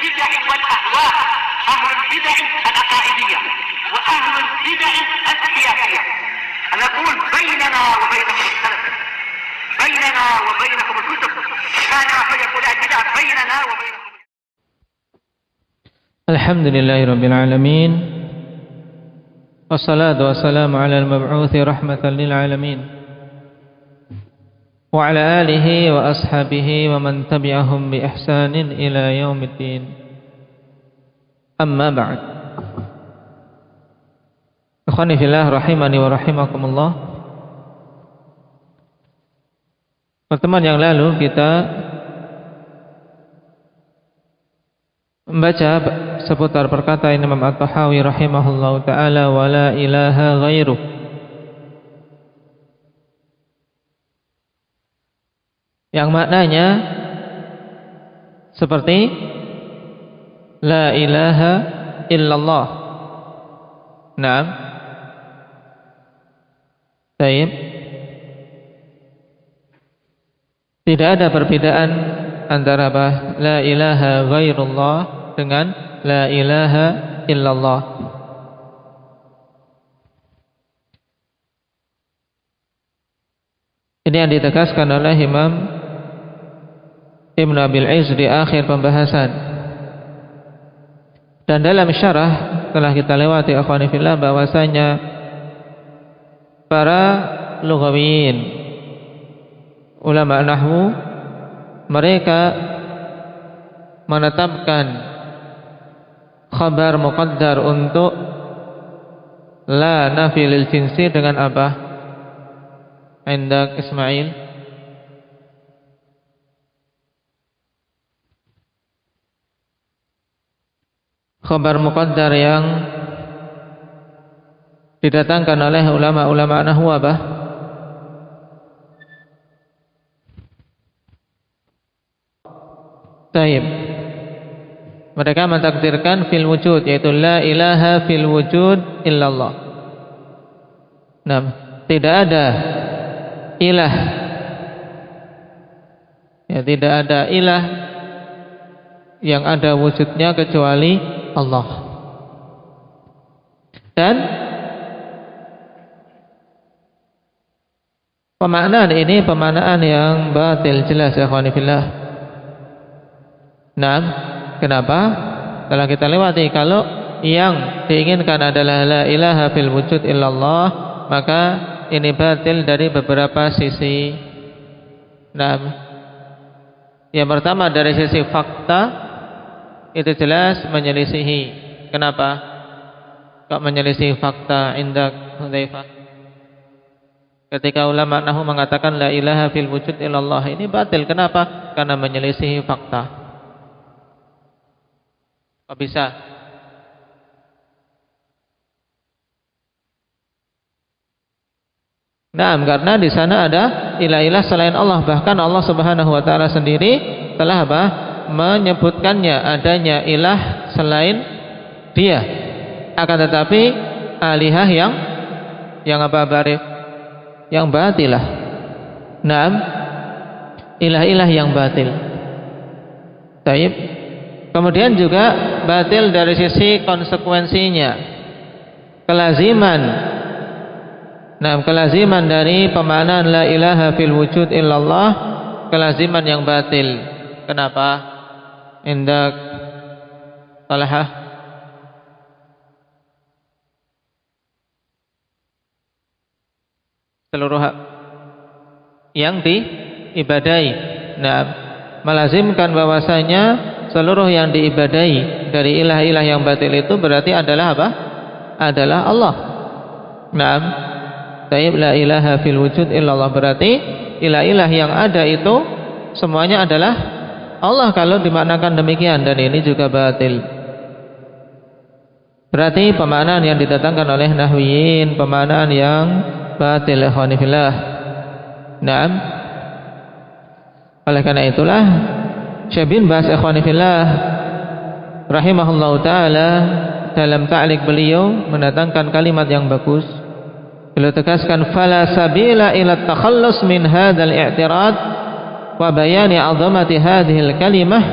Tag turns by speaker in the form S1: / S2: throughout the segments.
S1: البدع والأهواء، أهل البدع العقائدية وأهل البدع السياسية. نقول بيننا وبينكم السلف، بيننا وبينكم الكتب، كان فيقول البدع بيننا وبينكم.
S2: الحمد لله رب العالمين، والصلاة والسلام على المبعوث رحمة للعالمين وعلى آله وأصحابه ومن تبعهم بإحسان إلى يوم الدين. أما بعد. Ikhwani fillah rahimani wa rahimakumullah. Pertemuan yang lalu kita membaca seputar perkataan Imam At-Tahawi rahimahullahu ta'ala, wa la ilaha ghairuh, yang maknanya seperti la ilaha illallah. Naam. Baik. Tidak ada perbedaan antara la ilaha ghairullah dengan la ilaha illallah. Ini yang ditegaskan oleh Imam Ibn Abil Izz di akhir pembahasan. Dan dalam syarah telah kita lewati akhwani fillah bahwasanya para lughawiyin, ulama nahwu, mereka menetapkan khabar muqaddar untuk la nafi lil jinsi dengan apa? Indak Ismail. Khabar muqaddar yang didatangkan oleh ulama-ulama nahwu apa? Taib. Mereka mentakdirkan fil wujud, yaitu la ilaha fil wujud illallah. Nah, tidak ada ilah, ya, tidak ada ilah yang ada wujudnya kecuali Allah. Dan pemaknaan ini pemaknaan yang batil jelas ya ikhwani fillah. Nah, kenapa? Telah kita lewati kalau yang diinginkan adalah la ilaha fil wujud illallah, maka ini batil dari beberapa sisi. Nah, yang pertama dari sisi fakta itu jelas menyelisihi. Kenapa? Kok menyelisihi fakta indak Hudzaifah? Ketika ulama nahwu mengatakan la ilaha fil wujud illallah, ini batil. Kenapa? Karena menyelisihi fakta. Kok bisa? Nah, karena di sana ada ilah-ilah selain Allah. Bahkan Allah Subhanahu wa taala sendiri telah apa? Menyebutkannya adanya ilah selain Dia. Akan tetapi alihah yang apa barif? Yang batilah. Naam, ilah-ilah yang batil. Taib. Kemudian juga batil dari sisi konsekuensinya, kelaziman. Nah, kelaziman dari pemaknaan la ilaha fil wujud illallah, kelaziman yang batil. Kenapa? Indak Talhah. Seluruh yang diibadai. Nah, melazimkan bahwasanya seluruh yang diibadai dari ilah-ilah yang batil itu berarti adalah apa? Adalah Allah. Naam. Taib la ilaha fil wujud illallah, berarti ilah-ilah yang ada itu semuanya adalah Allah kalau dimaknakan demikian, dan ini juga batil. Berarti pemaknaan yang didatangkan oleh nahwiyin pemaknaan yang batil ikhwani fillah. Naam. Oleh karena itulah Syekh bin Baz ikhwani fillah rahimahullahu taala dalam ta'liq beliau mendatangkan kalimat yang bagus. Beliau tegaskan fala sabila ila takhallus min hadzal i'tirad wa bayani 'azamati hadhil kalimah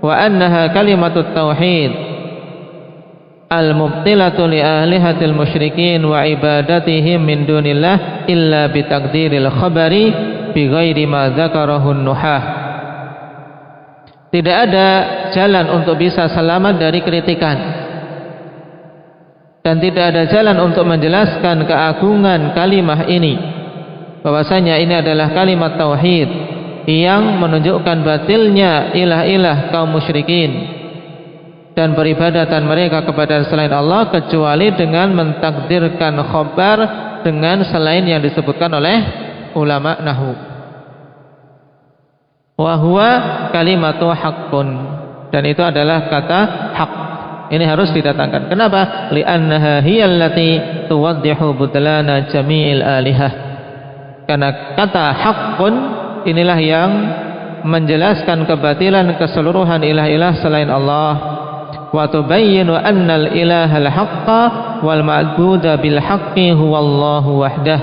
S2: wa annaha kalimatut tauhid al-mubtilatu li ahlihatil musyrikin wa ibadatihim min dunillah illa bitaqdiril khabari bi ghairi ma dzakarahu an-nuhah. Tidak ada jalan untuk bisa selamat dari kritikan, dan tidak ada jalan untuk menjelaskan keagungan kalimah ini, bahwasanya ini adalah kalimat tauhid yang menunjukkan batilnya ilah-ilah kaum musyrikin dan peribadatan mereka kepada selain Allah, kecuali dengan mentakdirkan khabar dengan selain yang disebutkan oleh ulama nahwu. Wa huwa kalimatu haqqun, dan itu adalah kata hak. Ini harus didatangkan. Kenapa? Li'annaha hiyallati tuwaddihu butlana jami'il alihah. Karena kata haqqun inilah yang menjelaskan kebatilan keseluruhan ilah-ilah selain Allah. Wa tubayyinu annal ilahal haqqa wal ma'budu bil haqqi huwallahu wahdah.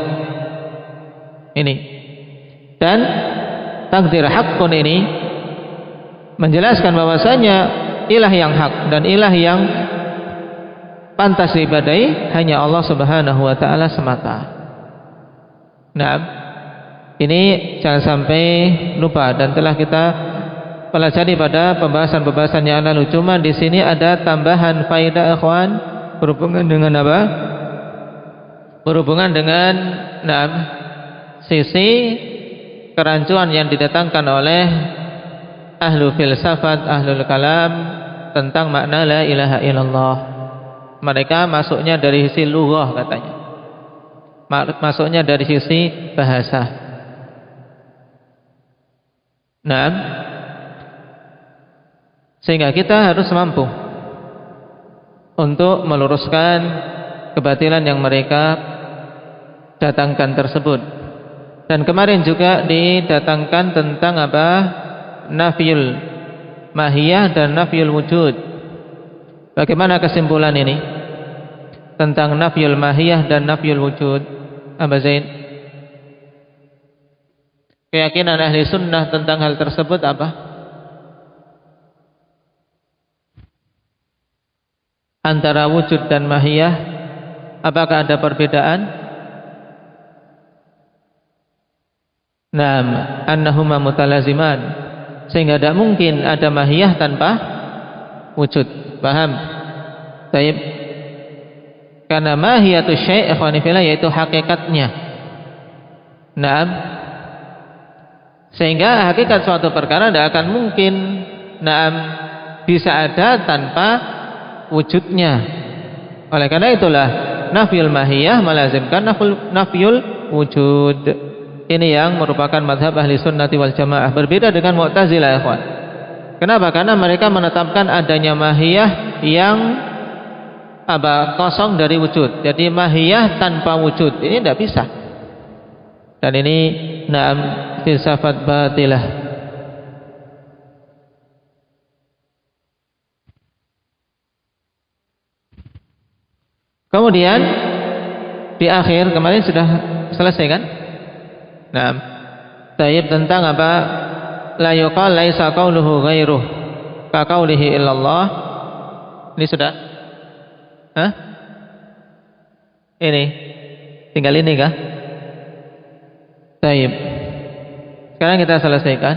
S2: Ini. Dan takdir haqqun ini menjelaskan bahwasanya ilah yang hak dan ilah yang pantas diibadahi hanya Allah Subhanahu wa taala semata. Nah, ini jangan sampai lupa dan telah kita pelajari pada pembahasan-pembahasan yang lalu. Cuma di sini ada tambahan faedah ikhwan berhubungan dengan apa? Berhubungan dengan sisi kerancuan yang didatangkan oleh ahlu filsafat, ahlul kalam tentang makna la ilaha illallah. Mereka masuknya dari sisi lughah katanya, masuknya dari sisi bahasa. Nah, sehingga kita harus mampu untuk meluruskan kebatilan yang mereka datangkan tersebut. Dan kemarin juga didatangkan tentang apa? Nafyul mahiyah dan nafyul wujud. Bagaimana kesimpulan ini tentang nafyul mahiyah dan nafyul wujud? Aba Zain, keyakinan ahli sunnah tentang hal tersebut apa? Antara wujud dan mahiyah, apakah ada perbedaan? Naam, annahuma mutalaziman, sehingga tidak mungkin ada mahiyah tanpa wujud. Paham? Baik. Karena mahiyatu syai' ikhwani fillah yaitu hakikatnya. Naam. Sehingga hakikat suatu perkara tidak akan mungkin bisa ada tanpa wujudnya. Oleh karena itulah nafyul mahiyah melazimkan nafyul wujud. Ini yang merupakan madhab ahli sunnati wal jamaah. Berbeda dengan Mu'tazilah ya ikhwan. Kenapa? Karena mereka menetapkan adanya mahiyah yang kosong dari wujud. Jadi mahiyah tanpa wujud ini tidak bisa. Dan ini filsafat batilah. Kemudian di akhir kemarin sudah selesai kan? Nah, tayyib tentang apa? La yuqal laisa qauluhu ghairuh ka qaulihi illallah. Ini sudah? Hah? Ini. Tinggal ini kah? Tayyib. Sekarang kita selesaikan.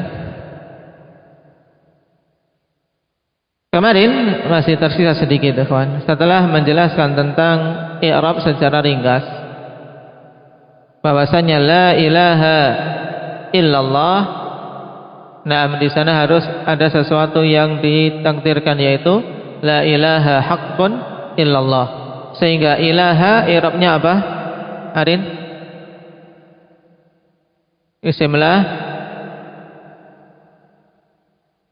S2: Kemarin masih tersisa sedikit, ikhwan. Setelah menjelaskan tentang i'rab secara ringkas, bahwasanya la ilaha illallah. Nah, di sana harus ada sesuatu yang ditakdirkan, yaitu la ilaha haqqun illallah. Sehingga ilaha i'rabnya apa? Arin? Isimlah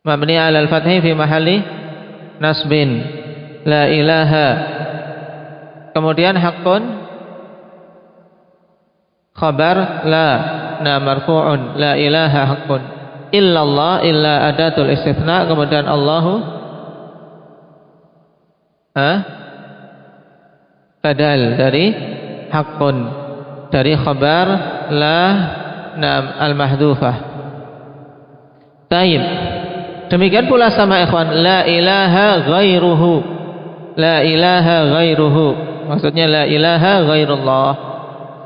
S2: mabni 'ala al-fathi fi mahalli nasbin. La ilaha. Kemudian haqqun khabar la marfu'un, la ilaha haqqun illallah, illa adatul istitsna. Kemudian Allahu badal dari haqqun, dari khabar la al-mahdhufah. Taib. Demikian pula sama ikhwan, la ilaha ghairuhu. La ilaha ghairuhu. Maksudnya la ilaha ghairullah.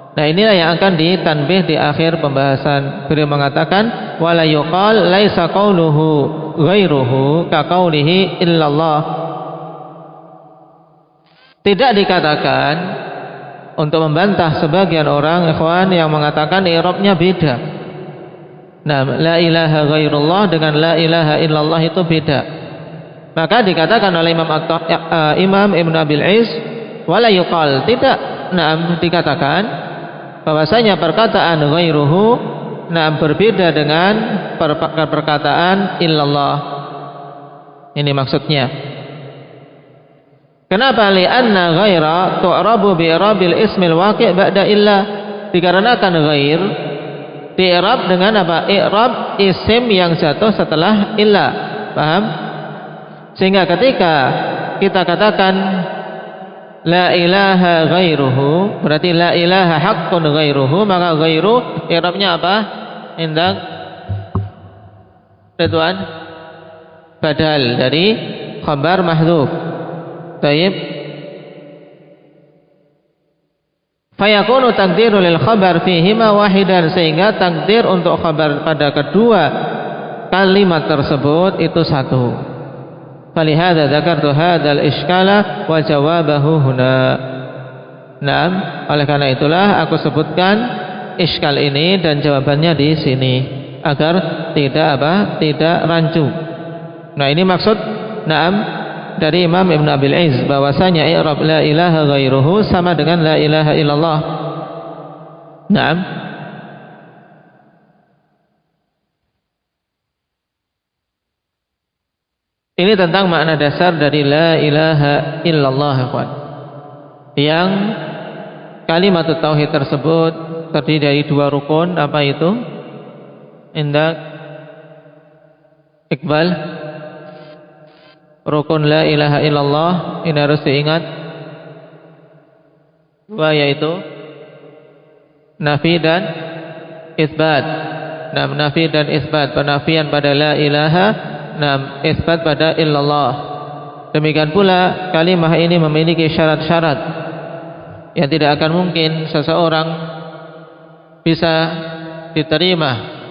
S2: Nah, inilah yang akan ditanbih di akhir pembahasan. Beliau mengatakan wala yuqal laisa qauluhu ghairuhu ka qaulihi illallah. Tidak dikatakan untuk membantah sebagian orang ikhwan yang mengatakan i'rabnya beda. Nah, la ilaha ghairullah dengan la ilaha illallah itu beda. Maka dikatakan oleh Imam Ibn Abil Iz wala yuqal, tidak dikatakan bahwasanya perkataan ghairuhu berbeda dengan perkataan illallah. Ini maksudnya. Kenapa? Li'anna ghaira tu'rabu bi'irabil ismil waqi' ba'da illa. Dikarenakan ghair di'irab dengan apa? I'rab isim yang jatuh setelah illa. Paham? Sehingga ketika kita katakan la ilaha ghairuhu, berarti la ilaha haqqun ghairuhu, maka ghairu i'rabnya apa? Indak Ridwan, badal dari khabar mahdhuf. Taib. Fayakunu takdiru lil khabar fihima wahidan, sehingga takdir untuk khabar pada kedua kalimat tersebut itu satu. Falihada dzakartu hadzal iskala wa jawabahu huna. Naam, oleh karena itulah aku sebutkan iskal ini dan jawabannya di sini agar tidak rancu. Nah, ini maksud dari Imam Ibn Abil Iz bahwasanya i'rab la ilaha ghairuhu sama dengan la ilaha illallah. Naam. Ini tentang makna dasar dari la ilaha illallah, ikhwan. Yang kalimat tauhid tersebut terdiri dari dua rukun. Apa itu? Indak Iqbal. Rukun la ilaha illallah ini harus diingat. Dua, yaitu nafi dan isbat. Nah, nafi dan isbat, penafian pada la ilaha, isbat pada illallah. Demikian pula kalimah ini memiliki syarat-syarat yang tidak akan mungkin seseorang bisa diterima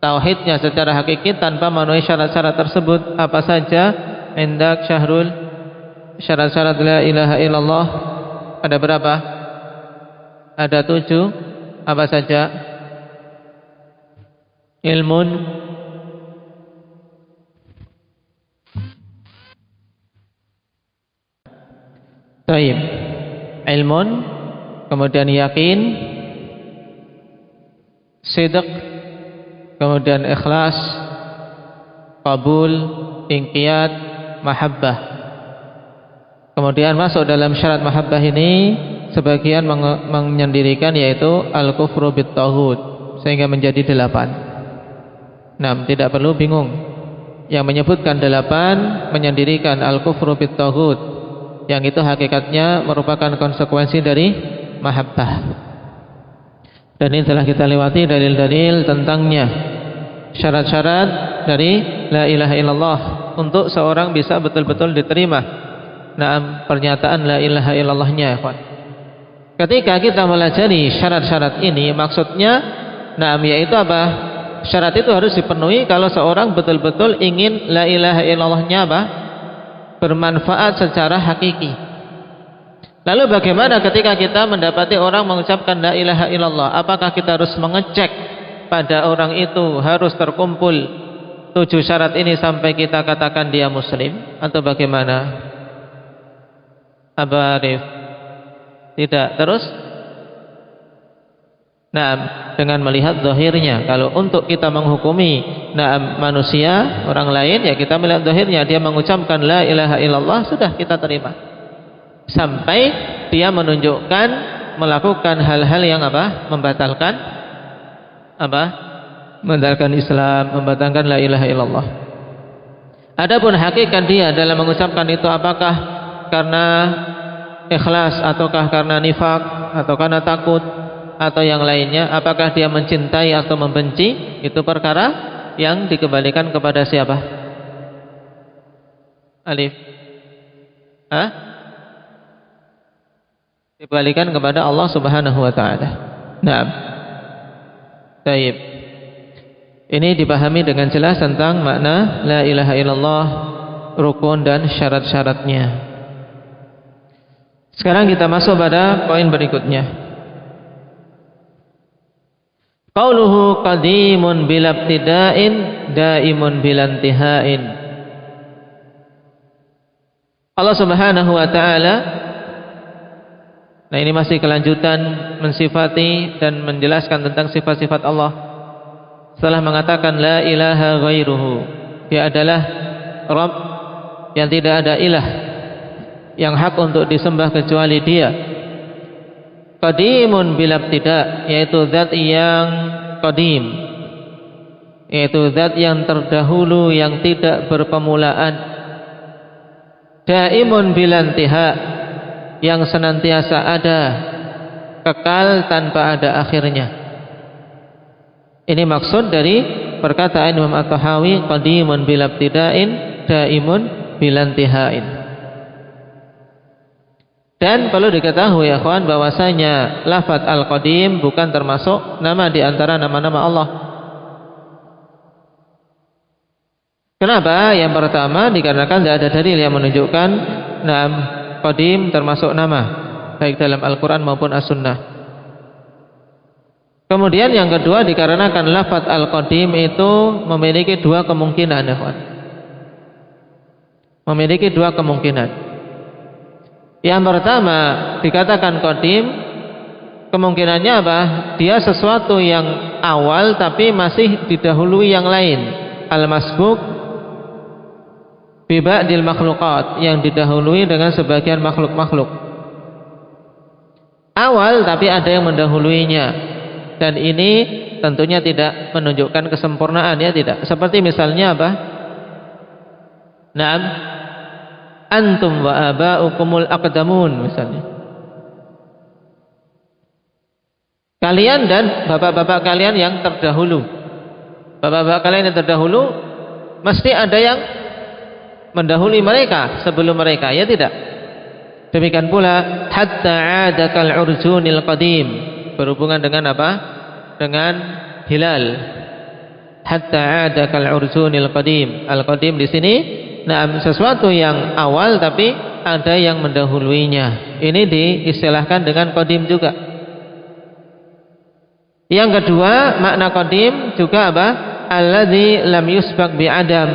S2: tauhidnya secara hakiki tanpa memenuhi syarat-syarat tersebut. Apa saja? Indak Syahrul, syarat-syarat la ilaha illallah ada berapa? Ada 7. Apa saja? Ilmun, taib, ilmun, kemudian yakin, sidq, kemudian ikhlas, qabul, inqiyad, mahabbah. Kemudian masuk dalam syarat mahabbah ini sebagian menyendirikan, yaitu al-kufru bit-taghut, sehingga menjadi 8. Tidak perlu bingung. Yang menyebutkan 8 menyendirikan al-kufru bit-taghut, yang itu hakikatnya merupakan konsekuensi dari mahabbah. Dan ini telah kita lewati dalil-dalil tentangnya. Syarat-syarat dari la ilaha illallah untuk seorang bisa betul-betul diterima pernyataan la ilaha illallahnya, ikhwan. Ketika kita melajari syarat-syarat ini, maksudnya yaitu apa? Syarat itu harus dipenuhi kalau seorang betul-betul ingin la ilaha illallahnya bermanfaat secara hakiki. Lalu bagaimana ketika kita mendapati orang mengucapkan la ilaha illallah? Apakah kita harus mengecek pada orang itu harus terkumpul 7 syarat ini sampai kita katakan dia muslim, atau bagaimana? Aba Arif? Tidak. Terus? Dengan melihat zahirnya. Kalau untuk kita menghukumi manusia, orang lain, ya kita melihat zahirnya. Dia mengucapkan la ilaha illallah, sudah kita terima. Sampai dia menunjukkan melakukan hal-hal yang membatalkan membatalkan Islam, membatalkan la ilaha illallah. Adapun hakikat dia dalam mengucapkan itu, apakah karena ikhlas, ataukah karena nifak, atau karena takut, atau yang lainnya, apakah dia mencintai atau membenci, itu perkara yang dikembalikan kepada siapa? Alif. Hah? Dikembalikan kepada Allah Subhanahu wa taala. Naam. Baik. Ini dipahami dengan jelas tentang makna la ilaha illallah, rukun dan syarat-syaratnya. Sekarang kita masuk pada poin berikutnya. Qauluhu qadimun bila ibtida'in daimun bila intihain. Allah Subhanahu wa taala, nah ini masih kelanjutan mensifati dan menjelaskan tentang sifat-sifat Allah. Setelah mengatakan la ilaha ghairuhu, dia adalah Rabb yang tidak ada ilah yang hak untuk disembah kecuali dia. Qadimun bila ibtida', yaitu zat yang qadim, yaitu zat yang terdahulu yang tidak berpemulaan. Daimun bila intiha, yang senantiasa ada, kekal tanpa ada akhirnya. Ini maksud dari perkataan Imam At-Tahawi, qadimun bila ibtida'in daimun bila intihain. Dan perlu diketahui ya kawan, bahwasanya lafaz Al-Qadim bukan termasuk nama di antara nama-nama Allah. Kenapa? Yang pertama dikarenakan tidak ada dalil yang menunjukkan nama Qadim termasuk nama, baik dalam Al-Quran maupun As-Sunnah. Kemudian yang kedua dikarenakan lafaz Al-Qadim itu memiliki dua kemungkinan ya kawan. Memiliki dua kemungkinan. Yang pertama dikatakan Qadim, kemungkinannya apa? Dia sesuatu yang awal tapi masih didahului yang lain. Al-masbuk bi ba'dil makhluqat, yang didahului dengan sebagian makhluk-makhluk. Awal tapi ada yang mendahuluinya. Dan ini tentunya tidak menunjukkan kesempurnaan, ya tidak. Seperti misalnya apa? Naam, antum wa aba'ukumul aqdamun misalnya. Kalian dan bapak-bapak kalian yang terdahulu. Bapak-bapak kalian yang terdahulu mesti ada yang mendahului mereka sebelum mereka, ya tidak? Demikian pula hatta 'adakal urjunil qadim, berhubungan dengan apa? Dengan hilal. Hatta 'adakal urjunil qadim. Al-qadim di sini sesuatu yang awal tapi ada yang mendahuluinya. Ini diistilahkan dengan qadim juga. Yang kedua, makna qadim juga apa? Alladzi lam yusbaq bi adam,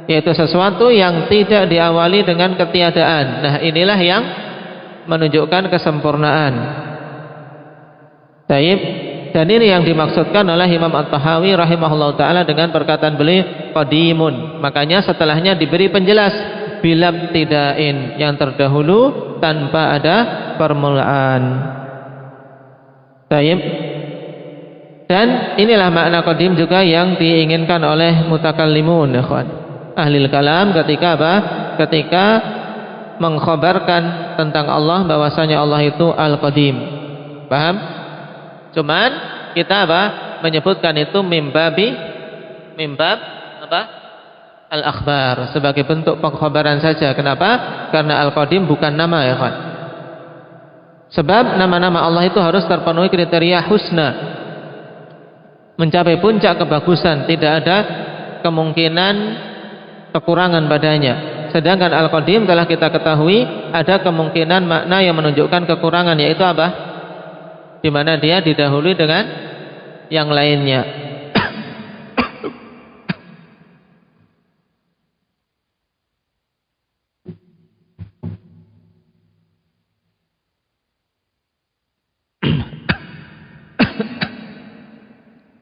S2: yaitu sesuatu yang tidak diawali dengan ketiadaan. Nah, inilah yang menunjukkan kesempurnaan. Taib. Dan ini yang dimaksudkan oleh Imam At-Tahawi rahimahullah ta'ala dengan perkataan beliau qadimun. Makanya setelahnya diberi penjelas bila tidain, yang terdahulu tanpa ada permulaan. Taib. Dan inilah makna qadim juga yang diinginkan oleh mutakallimun, ya kawan, ahli kalam, ketika apa? Ketika mengkhabarkan tentang Allah bahwasanya Allah itu al-qadim. Paham? Cuman kita apa? Menyebutkan itu mimbab apa? Al-akhbar, sebagai bentuk pengkhabaran saja. Kenapa? Karena al-qadim bukan nama, ya kawan. Sebab nama-nama Allah itu harus terpenuhi kriteria husna, mencapai puncak kebagusan, tidak ada kemungkinan kekurangan padanya. Sedangkan Al-Qadim telah kita ketahui ada kemungkinan makna yang menunjukkan kekurangan, yaitu apa? Di mana dia didahului dengan yang lainnya.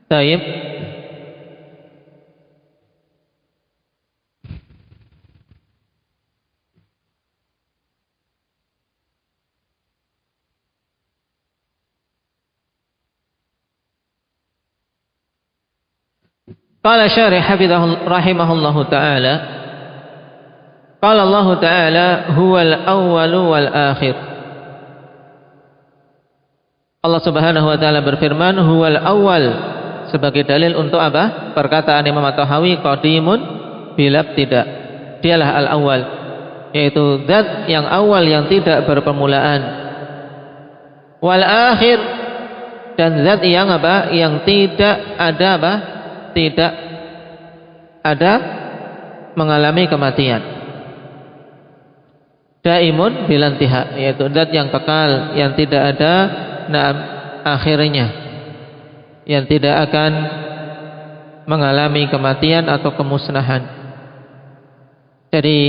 S2: Taib. Qala syarih rahimahullahu ta'ala, qala Allah ta'ala huwal awwalu wal akhir. Allah Subhanahu wa ta'ala berfirman, huwal awwal, sebagai dalil untuk apa? Perkataan Imam At-Tahawi qadimun bila tidak. Dialah al-awwal, yaitu zat yang awal yang tidak berpermulaan. Wal akhir, dan zat yang apa? Yang tidak ada apa? Tidak ada mengalami kematian. Daimun bilantiha, yaitu zat yang kekal, yang tidak ada akhirnya, yang tidak akan mengalami kematian atau kemusnahan. Jadi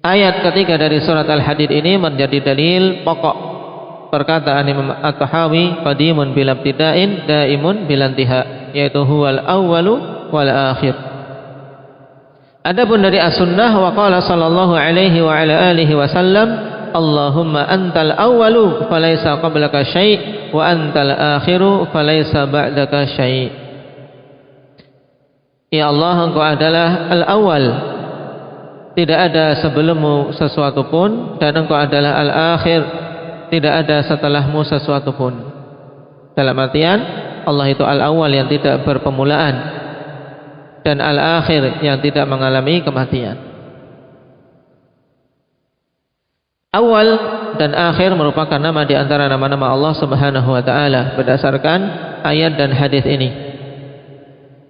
S2: ayat ketiga dari surat Al-Hadid ini menjadi dalil pokok perkataan Imam At-Tahawi qadimun bilabtida'in daimun bilantiha, yaitu huwal awwalu wal akhir. Adapun dari as-sunnah, wa qala sallallahu alaihi wa ala alihi wasallam, Allahumma antal awwalu falaysa qablaka syai' wa antal akhiru falaysa ba'daka syai'. Ya Allah, Engkau adalah al-awwal, tidak ada sebelummu sesuatu pun, dan Engkau adalah al-akhir, tidak ada setelahmu sesuatu pun. Dalam artian Allah itu al-awwal yang tidak berpermulaan, dan al-akhir yang tidak mengalami kematian. Awal dan akhir merupakan nama di antara nama-nama Allah Subhanahu wa taala berdasarkan ayat dan hadis ini.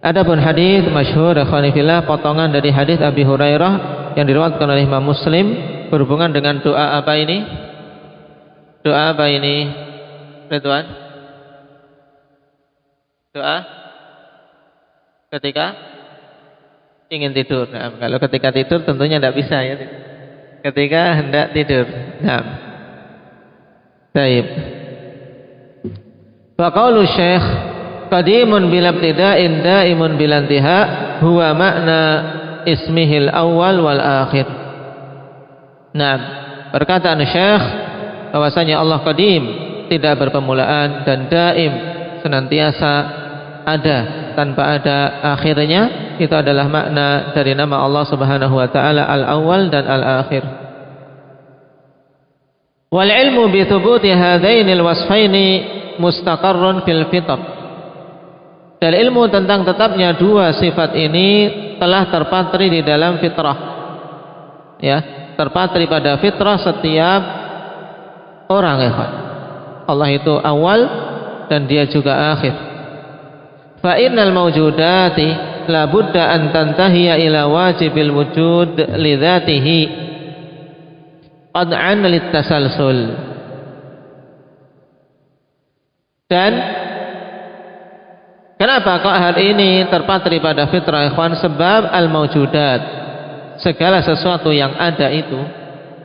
S2: Adapun hadis masyhur khonifillah, potongan dari hadis Abi Hurairah yang diriwayatkan oleh Imam Muslim berhubungan dengan doa apa ini? Doa apa ini? Ridwan? Doa ketika ingin tidur. Nah, kalau ketika tidur tentunya tidak bisa ya. Ketika hendak tidur. Nah. Baik. Wa qaulu Syekh qadimun bil ibtida'in daimun bil intiha huwa makna ismihil awal wal akhir. Nah, perkataan Syekh bahwasanya Allah qadim, tidak berpermulaan, dan daim, senantiasa ada tanpa ada akhirnya, itu adalah makna dari nama Allah Subhanahu wa taala al-awwal dan al-akhir. Wal ilmu bi thubuti hadainil wasfaini mustaqarrun fil fitr. Dan ilmu tentang tetapnya dua sifat ini telah terpatri di dalam fitrah. Ya, terpatri pada fitrah setiap orang, ya. Allah itu awal dan dia juga akhir. Fa innal mawjudati la budda an tantahiya ila wajibil wujud li dzatihi qad'an lit tasalsul. Dan kenapa kok hal ini terpatri pada fitrah, ikhwan? Sebab al-mawjudat, segala sesuatu yang ada itu,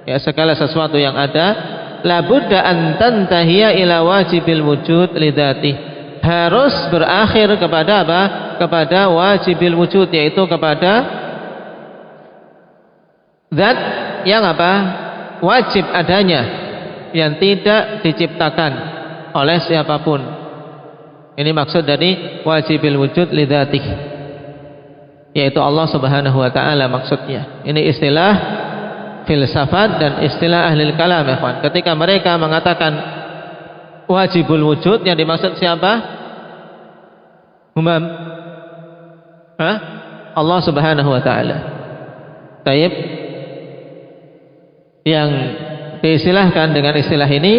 S2: ya, segala sesuatu yang ada, la budda an tantahiya ila wajibil wujud li dzatihi, harus berakhir kepada apa? Kepada wajibil wujud, yaitu kepada zat yang apa? Wajib adanya, yang tidak diciptakan oleh siapapun. Ini maksud dari wajibil wujud li dzatihi, yaitu Allah Subhanahu wa taala maksudnya. Ini istilah filsafat dan istilah ahli kalam, ya kawan. Ketika mereka mengatakan wajibul wujud, yang dimaksud siapa? Umam? Allah Subhanahu wa taala. Taib. Yang diistilahkan dengan istilah ini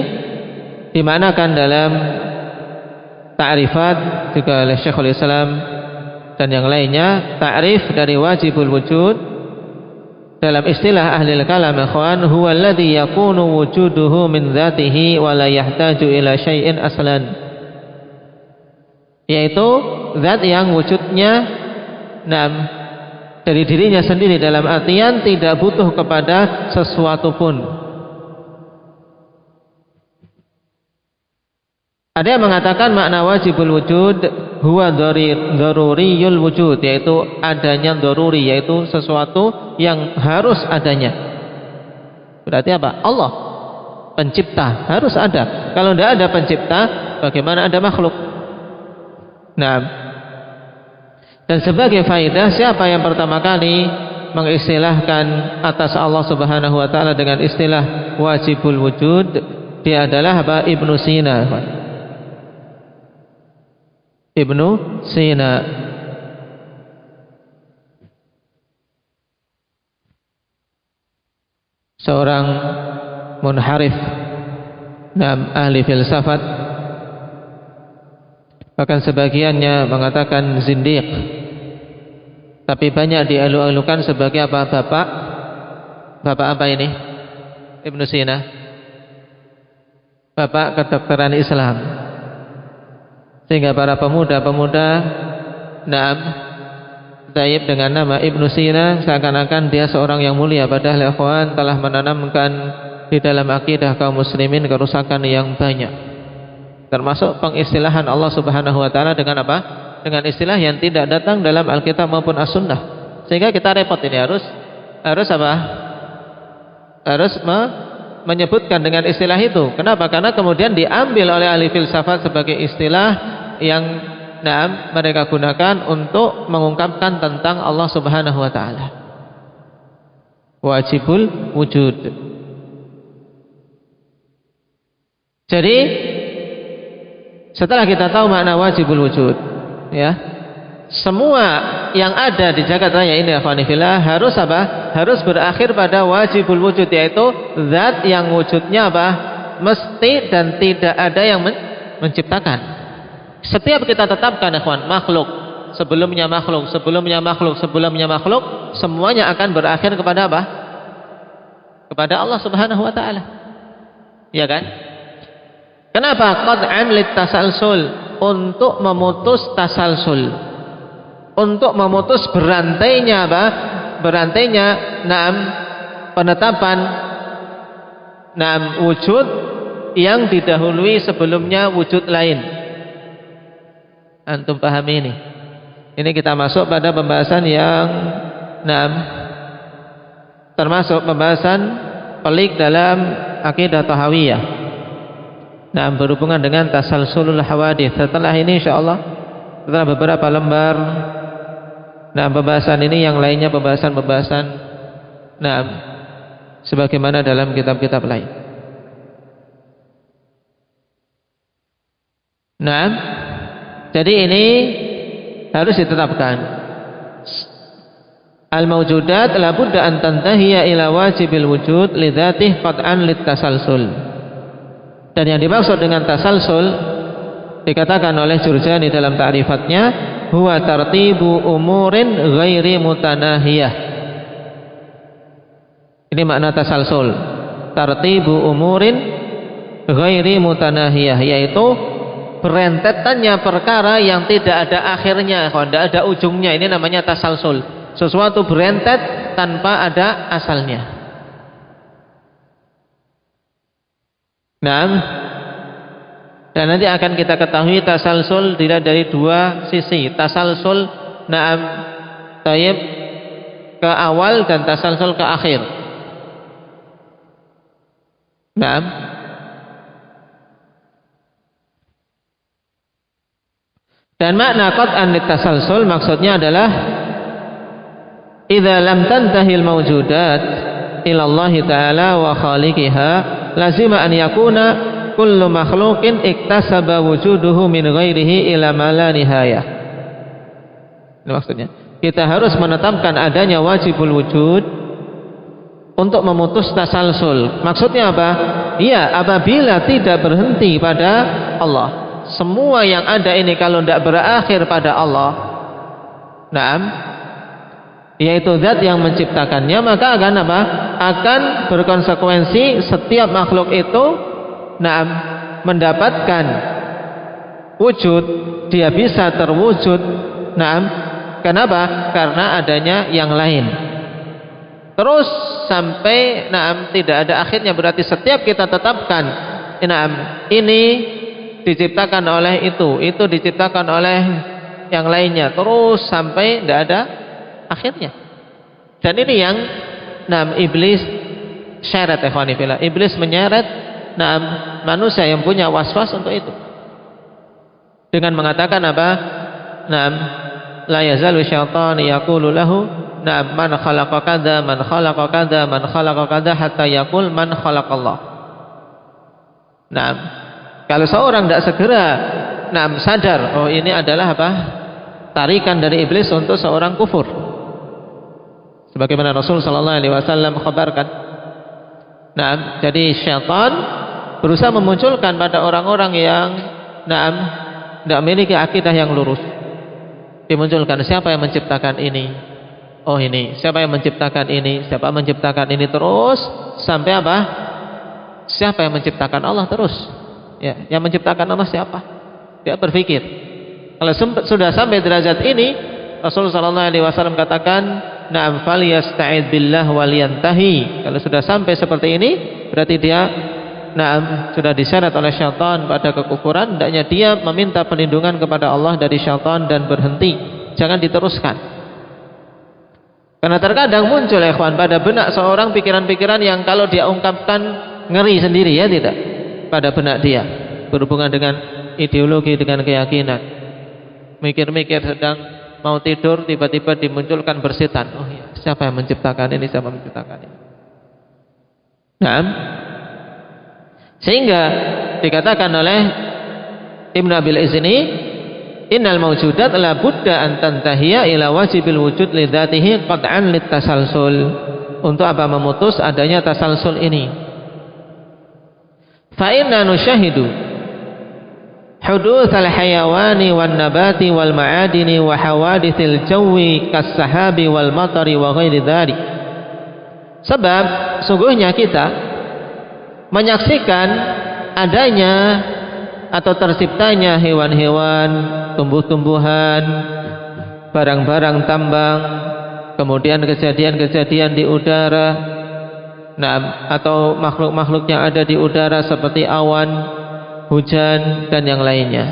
S2: dimanakan dalam ta'rifat juga oleh Syekhul Islam dan yang lainnya. Ta'rif dari wajibul wujud dalam istilah ahli kalam, ikhwan, huwa alladhi yakunu wujuduhu min dzatihi wa la yahtaju ila syai'in aslan, yaitu zat yang wujudnya dari dirinya sendiri, dalam artian tidak butuh kepada sesuatu pun. Ada yang mengatakan makna wajibul wujud huwa daruriyul wujud, yaitu adanya daruri, yaitu sesuatu yang harus adanya. Berarti apa? Allah pencipta, harus ada. Kalau tidak ada pencipta, bagaimana ada makhluk? Nah, dan sebagai faedah, siapa yang pertama kali mengistilahkan atas Allah Subhanahu wa taala dengan istilah wajibul wujud? Dia adalah Ibnu Sina. Ibnu Sina. Seorang munharif, ahli filsafat, bahkan sebagiannya mengatakan zindiq, tapi banyak dialu-alukan sebagai apa? Bapak apa ini? Ibnu Sina, bapak kedokteran Islam. Sehingga para pemuda-pemuda taib dengan nama Ibnu Sina seakan-akan dia seorang yang mulia, padahal ikhwan telah menanamkan di dalam akidah kaum muslimin kerusakan yang banyak, termasuk pengistilahan Allah Subhanahu wa taala dengan apa? Dengan istilah yang tidak datang dalam Alkitab maupun As-Sunnah. Sehingga kita repot ini harus apa? Harus menyebutkan dengan istilah itu. Kenapa? Karena kemudian diambil oleh ahli filsafat sebagai istilah yang mereka gunakan untuk mengungkapkan tentang Allah Subhanahu wa taala. Wajibul wujud. Jadi setelah kita tahu makna wajibul wujud, ya, semua yang ada di jagat raya ini akhwanifillah harus apa? Harus berakhir pada wajibul wujud, yaitu zat yang wujudnya apa? Mesti dan tidak ada yang menciptakan. Setiap kita tetapkan ikhwan, makhluk, sebelumnya makhluk, sebelumnya makhluk, sebelumnya makhluk, semuanya akan berakhir kepada apa? Kepada Allah Subhanahu wa taala. Ya kan? Kenapa? Qad'an lit tasalsul, untuk memutus tasalsul. Untuk memutus berantainya apa? Berantainya penetapan wujud yang didahului sebelumnya wujud lain. Antum pahami ini? Ini kita masuk pada pembahasan yang termasuk pembahasan pelik dalam akidah Tahawiyah. Berhubungan dengan tasalsulul hawadits. Setelah ini insyaallah setelah beberapa lembar pembahasan ini, yang lainnya pembahasan sebagaimana dalam kitab-kitab lain. Jadi ini harus ditetapkan. Al-mawjudat la budda an tantahiya ila wajibil wujud li dzatih qat'an lit tasalsul. Dan yang dimaksud dengan tasalsul dikatakan oleh Jurjani dalam ta'rifatnya, huwa tartibu umurin ghairi mutanahiyah. Ini makna tasalsul. Tartibu umurin ghairi mutanahiyah, yaitu berentetannya perkara yang tidak ada akhirnya, tidak ada ujungnya. Ini namanya tasalsul. Sesuatu berentet tanpa ada asalnya. Dan nanti akan kita ketahui tasalsul tidak dari dua sisi. Tasalsul tayyib ke awal dan tasalsul ke akhir. Dan makna qat'an litasalsul maksudnya adalah idza lam tantahil mawjudat ila Allah taala wa khaliqiha lazima an yakuna kullu makhluqin iktasaba wujuduhu min ghairihi ila ma la nihayah. Ini maksudnya kita harus menetapkan adanya wajibul wujud untuk memutus tasalsul. Maksudnya apa? Iya, apabila tidak berhenti pada Allah, semua yang ada ini kalau tidak berakhir pada Allah, yaitu zat yang menciptakannya, maka akan apa? Akan berkonsekuensi setiap makhluk itu mendapatkan wujud, dia bisa terwujud. Kenapa? Karena adanya yang lain. Terus sampai tidak ada akhirnya. Berarti setiap kita tetapkan ini diciptakan oleh itu diciptakan oleh yang lainnya, terus sampai tidak ada akhirnya. Dan ini yang iblis syarat, ikhwanifillah. Iblis menyeret manusia yang punya waswas untuk itu dengan mengatakan apa? La yazalu syaitan yaqulu lahu man khalaqa kadza man khalaqa kadza man khalaqa kadza hatta yaqul man khalaqallah. Kalau seorang tidak segera sadar, oh ini adalah apa? Tarikan dari iblis untuk seorang kufur. Sebagaimana Rasul sallallahu alaihi wasallam khabarkan. Jadi syaitan berusaha memunculkan pada orang-orang yang tidak memiliki akidah yang lurus. Dimunculkan, siapa yang menciptakan ini? Oh ini. Siapa yang menciptakan ini? Siapa yang menciptakan ini? Terus sampai apa? Siapa yang menciptakan Allah terus? Ya, yang menciptakan Allah siapa? Dia berpikir. Kalau sudah sampai derajat ini, Rasulullah sallallahu alaihi wasallam katakan, "Na'am falyasta'id billah waliyantahi." Kalau sudah sampai seperti ini, berarti dia sudah diseret oleh syaitan pada kekufuran. Hendaknya dia meminta perlindungan kepada Allah dari syaitan dan berhenti, jangan diteruskan. Karena terkadang muncul ikhwan pada benak seorang pikiran-pikiran yang kalau dia ungkapkan ngeri sendiri, ya tidak, pada benak dia, berhubungan dengan ideologi, dengan keyakinan. Mikir-mikir sedang mau tidur, tiba-tiba dimunculkan bersetan. Oh ya, siapa yang menciptakan ini? Siapa yang menciptakan ini? Sehingga dikatakan oleh Ibn Abil Iz ini, innal mawjudat la budda an tantahiya ila wajibil wujud li dzatihi qad'an lit tasalsul. Untuk apa? Memutus adanya tasalsul ini. Fa inna nusyahidu hudutsal hayawani wan nabati wal ma'adini wa hawaditsil jawi kas sahabi wal matari wa ghairi dzalik. Sebab sungguhnya kita menyaksikan adanya atau terciptanya hewan-hewan, tumbuh-tumbuhan, barang-barang tambang, kemudian kejadian-kejadian di udara, atau makhluk-makhluk yang ada di udara seperti awan, hujan dan yang lainnya.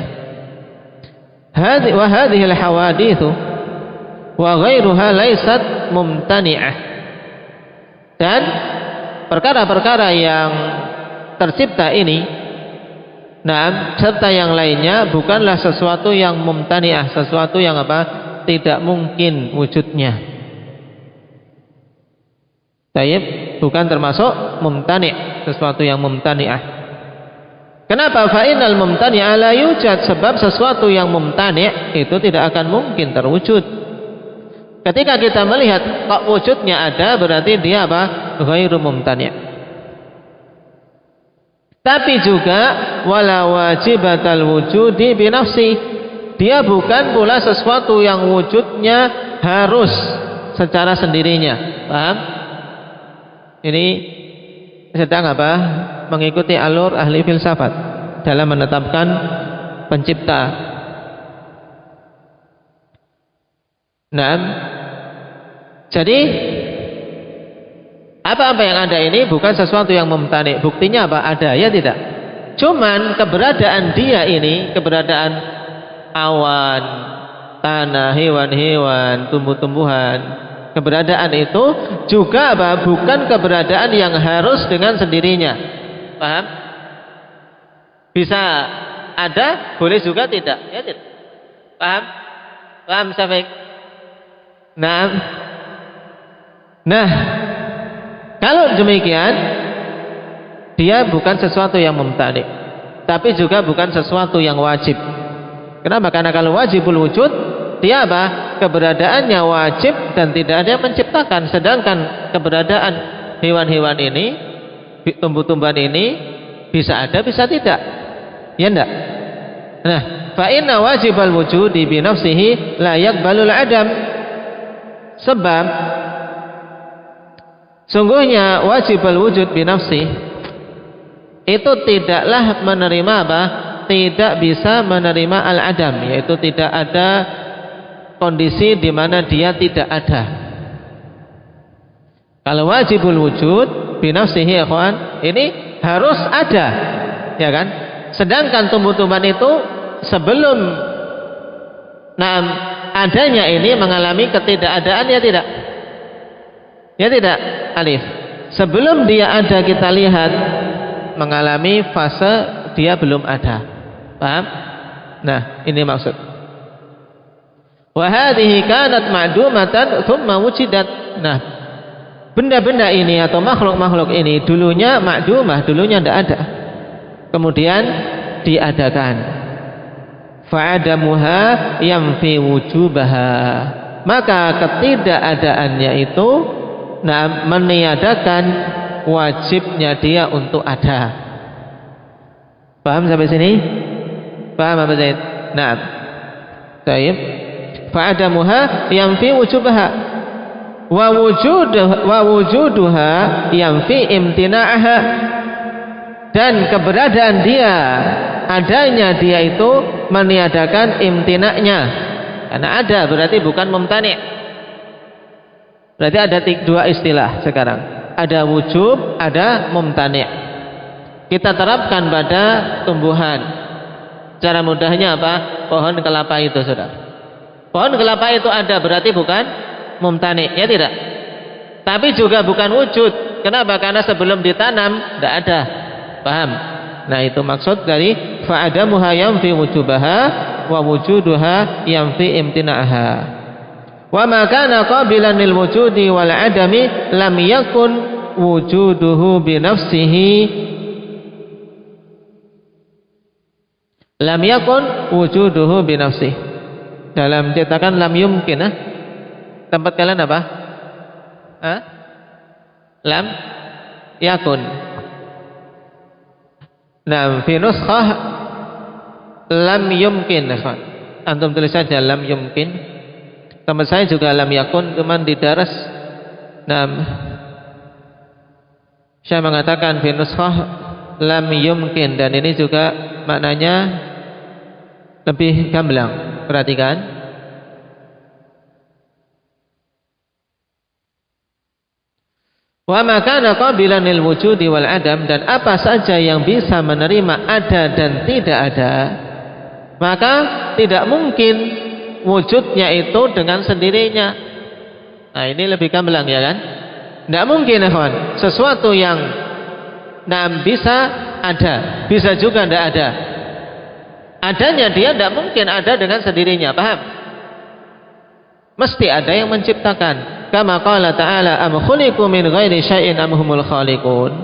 S2: Wa hadhihi al-hawadithu wa ghairuha laysat mumtani'ah. Dan perkara-perkara yang tercipta ini, serta yang lainnya bukanlah sesuatu yang mumtani'ah, sesuatu yang apa? Tidak mungkin wujudnya. Tayyib, bukan termasuk mumtani', sesuatu yang mumtani'ah. Kenapa? Fa innal mumtani'a la yujad, sebab sesuatu yang mumtani' itu tidak akan mungkin terwujud. Ketika kita melihat kok wujudnya ada, berarti dia apa? Ghairu mumtani'. Tapi juga wala wajibatal wujudi binafsi, dia bukan pula sesuatu yang wujudnya harus secara sendirinya. Paham? Ini sedang apa? Mengikuti alur ahli filsafat dalam menetapkan pencipta. Jadi apa-apa yang ada ini bukan sesuatu yang mumtani'. Buktinya apa? Ada, ya tidak? Cuman keberadaan dia ini, keberadaan awan, tanah, hewan-hewan, tumbuh-tumbuhan, keberadaan itu juga apa? Bukan keberadaan yang harus dengan sendirinya. Paham? Bisa ada, boleh juga tidak, ya tidak? Paham? Paham, Syafiq? Nah, kalau demikian, dia bukan sesuatu yang mumtani', tapi juga bukan sesuatu yang wajib. Kenapa? Karena kalau wajibul wujud, dia apa? Keberadaannya wajib dan tidak ada yang menciptakan. Sedangkan keberadaan hewan-hewan ini, tumbuh-tumbuhan ini, bisa ada, bisa tidak. Ya enggak? Nah, fa inna wajibal wujudi bi nafsihi la yaqbalul adam. Sebab sungguhnya wajibul wujud binafsi itu tidaklah menerima apa? Tidak bisa menerima al-adam, yaitu tidak ada kondisi di mana dia tidak ada. Kalau wajibul wujud binafsihi, ikhwan, ini harus ada, ya kan? Sedangkan tumbuh-tumbuhan itu sebelum adanya ini mengalami ketidakadaan, ya tidak? Ya tidak, Alif. Sebelum dia ada kita lihat mengalami fase dia belum ada. Paham? Nah, ini maksud. Wa hadhihi kanat ma'dumatan thumma wujidat. Nah, benda-benda ini atau makhluk-makhluk ini dulunya ma'dumah, dulunya tidak ada. Kemudian diadakan. fa'adamuha yanfi wujubaha. Maka ketidakadaannya itu meniadakan wajibnya dia untuk ada. Paham sampai sini? Paham apa Zaid? Naam. Baik. Fa'adamuha yanfi wujubaha wa wujuduha yanfi imtina'aha. Dan keberadaan dia, adanya dia itu meniadakan imtina'nya. Karena ada berarti bukan mumtani'. Berarti ada dua istilah sekarang. Ada wujub, ada mumtani'. Kita terapkan pada tumbuhan. Cara mudahnya apa? Pohon kelapa itu, Saudara. Pohon kelapa itu ada berarti bukan mumtani', ya tidak? Tapi juga bukan wujud. Kenapa? Karena sebelum ditanam tidak ada. Paham? Nah, itu maksud dari fa'adamuha yanfi wujubaha wa wujuduha yanfi imtina'aha. Wa ma kana qabilan lil wujudi wal adami lam yakun wujuduhu bi nafsihi lam yakun wujuduhu bi nafsihi. Dalam cetakan lam yumkin, tempat kalian apa? Lam yakun. Nah, fi nuskhah lam yumkin. Antum tulis saja lam yumkin. Teman saya juga lam yakun, cuman di daras. Nah, saya mengatakan fi nuskhah lam yumkin, dan ini juga maknanya lebih gamblang. Perhatikan. Wa ma kana qabilan lil wujudi wal adam, dan apa saja yang bisa menerima ada dan tidak ada, maka tidak mungkin wujudnya itu dengan sendirinya. Nah, ini lebih gamblang, ya kan? Tidak mungkin, kawan. Sesuatu yang bisa ada, bisa juga tidak ada. Adanya dia tidak mungkin ada dengan sendirinya, paham? Mesti ada yang menciptakan. Kama qala ta'ala am khuliqu min ghairi syai'in am humul khaliqun.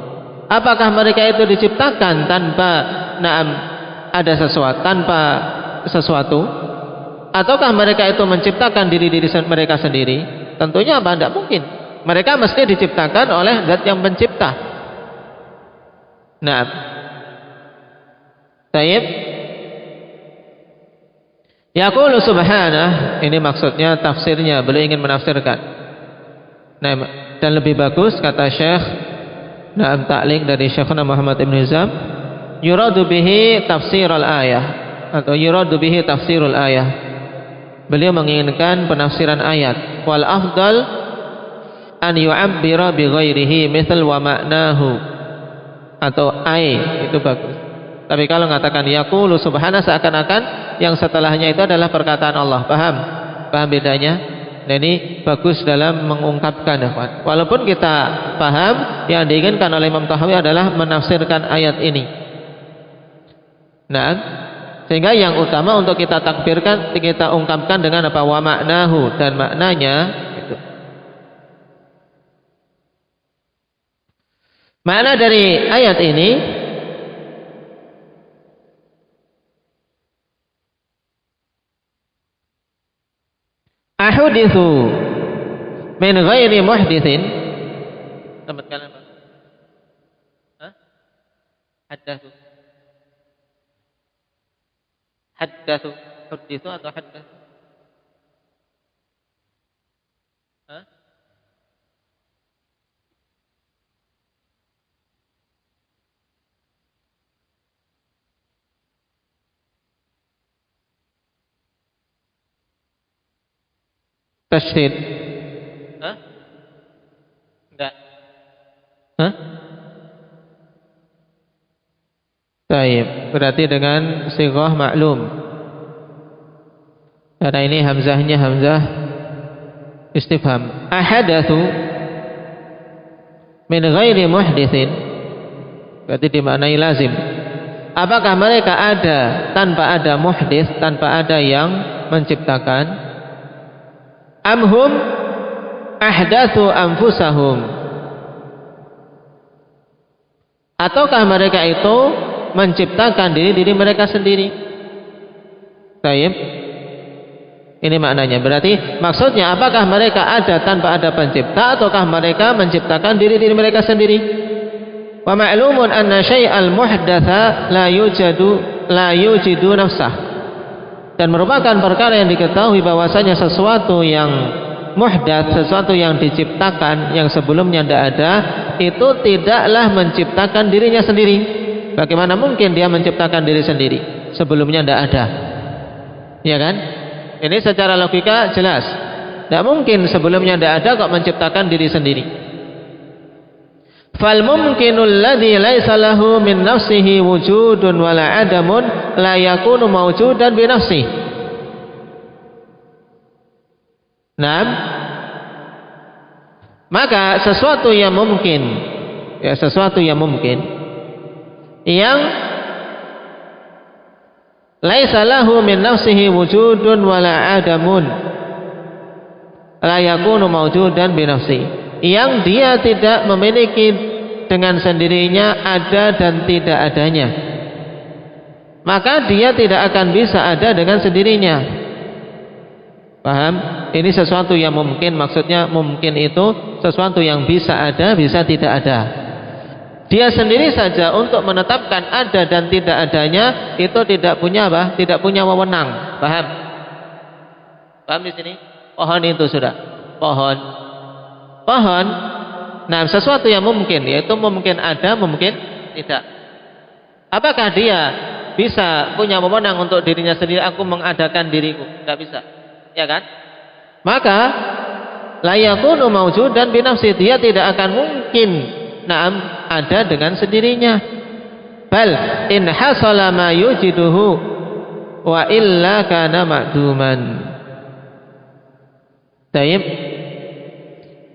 S2: Apakah mereka itu diciptakan tanpa ada sesuatu, tanpa sesuatu? Ataukah mereka itu menciptakan diri-diri mereka sendiri? Tentunya apa? Tidak mungkin. Mereka mesti diciptakan oleh zat yang pencipta. Nah, Taib yaqulu subhanah, ini maksudnya tafsirnya, beliau ingin menafsirkan. Nah, dan lebih bagus kata Syekh dalam ta'liq dari Syekhuna Muhammad Ibn Hizam, yuradu bihi tafsirul ayah, atau yuradu bihi tafsirul ayah. Beliau menginginkan penafsiran ayat. Wal afdal an yu'abbira bi ghairihi misal wa ma'nahu, atau ai, itu bagus. Tapi kalau mengatakan yaqulu subhana, seakan-akan yang setelahnya itu adalah perkataan Allah. Paham? Paham bedanya? Nah, ini bagus dalam mengungkapkan, ya. Walaupun kita paham yang diinginkan oleh Imam Tahawi adalah menafsirkan ayat ini. Nah, sehingga yang utama untuk kita takbirkan, kita ungkapkan dengan apa? Wa ma'nahu, dan maknanya itu. Makna dari ayat ini, ahudithu min ghairi muhdithin. Tempat kalian apa? Haddathu. Haddathu. Hudithu atau haddathu? Tasydid. Enggak. Baik, berarti dengan sighah maklum. Karena ini hamzahnya hamzah istifham. Ahadatsu min ghairi muhditsin, berarti dimaknai lazim. Apakah mereka ada tanpa ada muhdits, tanpa ada yang menciptakan? Amhum ahdatsu anfusahum, ataukah mereka itu menciptakan diri mereka sendiri? Taib. Ini maknanya. Berarti maksudnya apakah mereka ada tanpa ada pencipta ataukah mereka menciptakan diri-diri mereka sendiri? Wa ma'lumun anna syai'al muhdatsa la yujidu nafsah. Dan merupakan perkara yang diketahui bahwasanya sesuatu yang muhdats, sesuatu yang diciptakan yang sebelumnya tidak ada, itu tidaklah menciptakan dirinya sendiri. Bagaimana mungkin dia menciptakan diri sendiri sebelumnya tidak ada? Ya kan? Ini secara logika jelas. Tidak mungkin sebelumnya tidak ada kok menciptakan diri sendiri. Fal mumkinul ladzi laisa lahu min nafsihi wujudun wala adamun la yakunu mawjudan bi nafsihi. Naam. Maka sesuatu yang mungkin, ya sesuatu yang mungkin yang laisa lahu min nafsihi wujudun wala adamun la yakunu mawjudan bi nafsihi, yang dia tidak memiliki dengan sendirinya ada dan tidak adanya, maka dia tidak akan bisa ada dengan sendirinya. Paham? Ini sesuatu yang mungkin, maksudnya mungkin itu sesuatu yang bisa ada, bisa tidak ada. Dia sendiri saja untuk menetapkan ada dan tidak adanya itu tidak punya apa? Tidak punya wewenang. Paham? Paham di sini? Pohon itu sudah. Pohon. Nah, sesuatu yang mungkin, yaitu mungkin ada, mungkin tidak. Apakah dia bisa punya wewenang untuk dirinya sendiri? Aku mengadakan diriku. Tidak bisa. Ya kan? Maka la yakunu mawjudan bi nafsi, dia tidak akan mungkin ada dengan sendirinya. Bal in hasala ma yujiduhu wa illa kana ma'duman. Taib.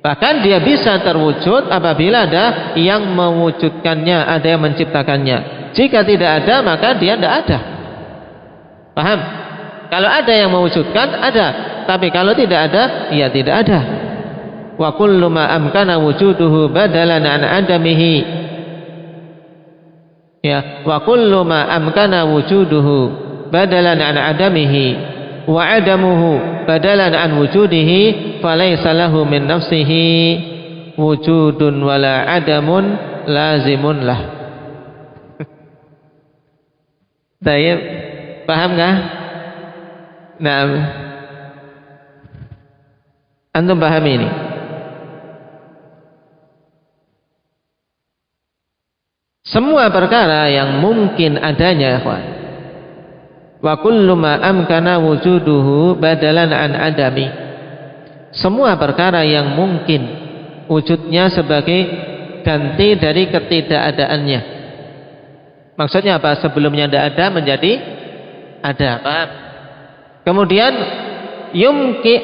S2: Bahkan dia bisa terwujud apabila ada yang mewujudkannya, ada yang menciptakannya. Jika tidak ada, maka dia tidak ada. Paham? Kalau ada yang mewujudkan, ada. Tapi kalau tidak ada, ya tidak ada. Wa kullu ma amkana wujuduhu badalan an adamihi. Ya, wa kullu ma amkana wujuduhu badalan an adamihi wa adamuhu badalan an wujudihi falaysa lahu min nafsihi wujudun wala adamun lazimun lah. Baik, paham enggak? Nah, antum paham ini? Semua perkara yang mungkin adanya, ikhwan. Wa kullu ma amkana wujuduhu badalan an adami. Semua perkara yang mungkin wujudnya sebagai ganti dari ketidakadaannya. Maksudnya apa? Sebelumnya tidak ada menjadi ada. Paham? Kemudian yumki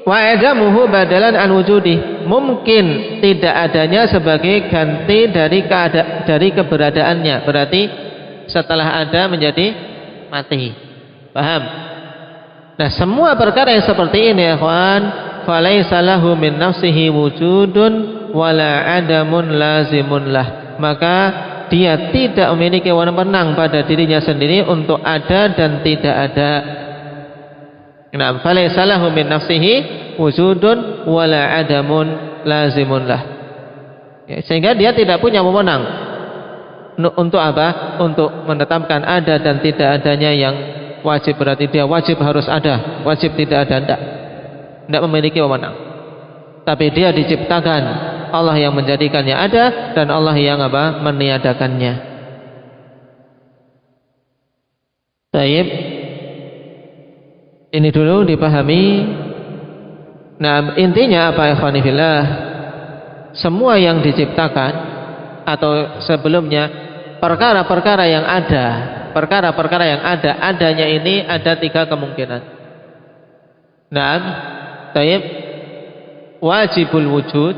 S2: wa adamuhu badalan an wujudi, mungkin tidak adanya sebagai ganti dari keberadaannya. Berarti setelah ada menjadi mati. Paham? Nah, semua perkara yang seperti ini, ikhwan, falaisa lahu min nafsihi wujudun wala adamun lazimun lah. Maka dia tidak memiliki wewenang pada dirinya sendiri untuk ada dan tidak ada. Nah, falaysa lahu min nafsihi wujudun wala adamun lazimun lah. Ya, sehingga dia tidak punya wewenang untuk apa? Untuk menetapkan ada dan tidak adanya yang wajib. Berarti dia wajib harus ada, wajib tidak ada, tidak memiliki wewenang. Tapi dia diciptakan, Allah yang menjadikannya ada dan Allah yang apa? Meniadakannya. Baik. Ini dulu dipahami. Nah, intinya apa, ikhwani fillah? Semua yang diciptakan atau sebelumnya perkara-perkara yang ada, perkara-perkara yang ada, adanya ini ada 3 kemungkinan. Nah, taib wajibul wujud,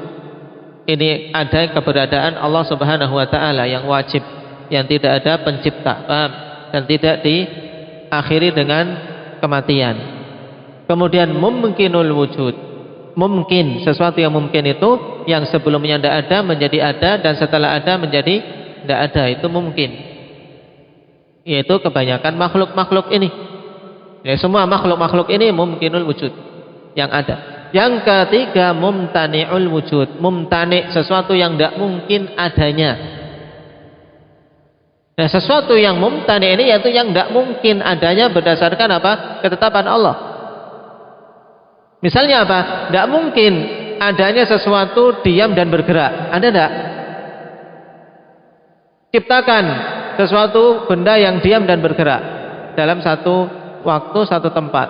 S2: ini ada keberadaan Allah Subhanahu wa taala yang wajib, yang tidak ada pencipta, paham? Dan tidak diakhiri dengan kematian. Kemudian mumkinul wujud, mungkin, sesuatu yang mungkin itu yang sebelumnya tidak ada menjadi ada dan setelah ada menjadi tidak ada, itu mungkin. Yaitu kebanyakan makhluk-makhluk ini. Ya, semua makhluk-makhluk ini mumkinul wujud yang ada. Yang ketiga mumtani'ul wujud. Mumtani' sesuatu yang tidak mungkin adanya. Nah, sesuatu yang mumtani' ini yaitu yang tidak mungkin adanya berdasarkan apa? Ketetapan Allah. Misalnya apa? Tidak mungkin adanya sesuatu diam dan bergerak. Ada tidak? Ciptakan sesuatu benda yang diam dan bergerak dalam satu waktu, satu tempat.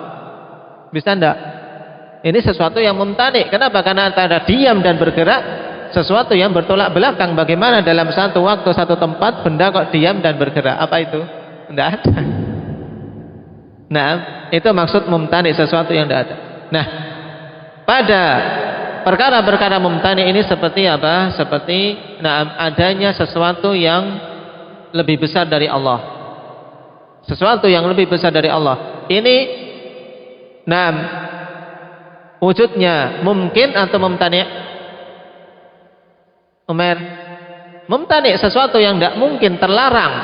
S2: Bisa enggak? Ini sesuatu yang mumtani. Kenapa? Karena antara diam dan bergerak sesuatu yang bertolak belakang. Bagaimana dalam satu waktu, satu tempat benda kok diam dan bergerak? Apa itu? Tidak ada. Nah, itu maksud mumtani, sesuatu yang tidak ada. Nah, pada perkara-perkara mumtani ini seperti apa? Seperti adanya sesuatu yang lebih besar dari Allah. Sesuatu yang lebih besar dari Allah. Ini wujudnya mungkin atau mumtani'? Umar, mumtani', sesuatu yang tidak mungkin, terlarang.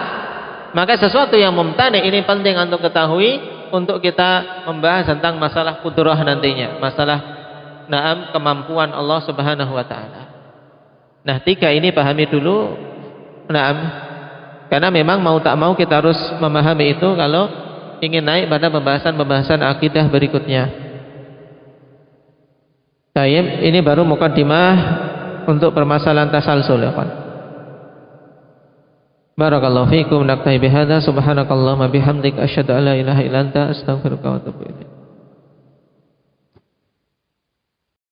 S2: Maka sesuatu yang mumtani' ini penting untuk ketahui, untuk kita membahas tentang masalah kudrah nantinya, masalah kemampuan Allah Subhanahu wa taala. Nah, 3 ini pahami dulu. Karena memang mau tak mau kita harus memahami itu kalau ingin naik pada pembahasan akidah berikutnya. Baik, ini baru mukaddimah untuk permasalahan tasalsul ya kan. Barakallahu fiikum, naktafi bihadza, subhanakallahumma bihamdika asyhadu an la ilaha illa anta, astaghfiruka wa atubu ilaik.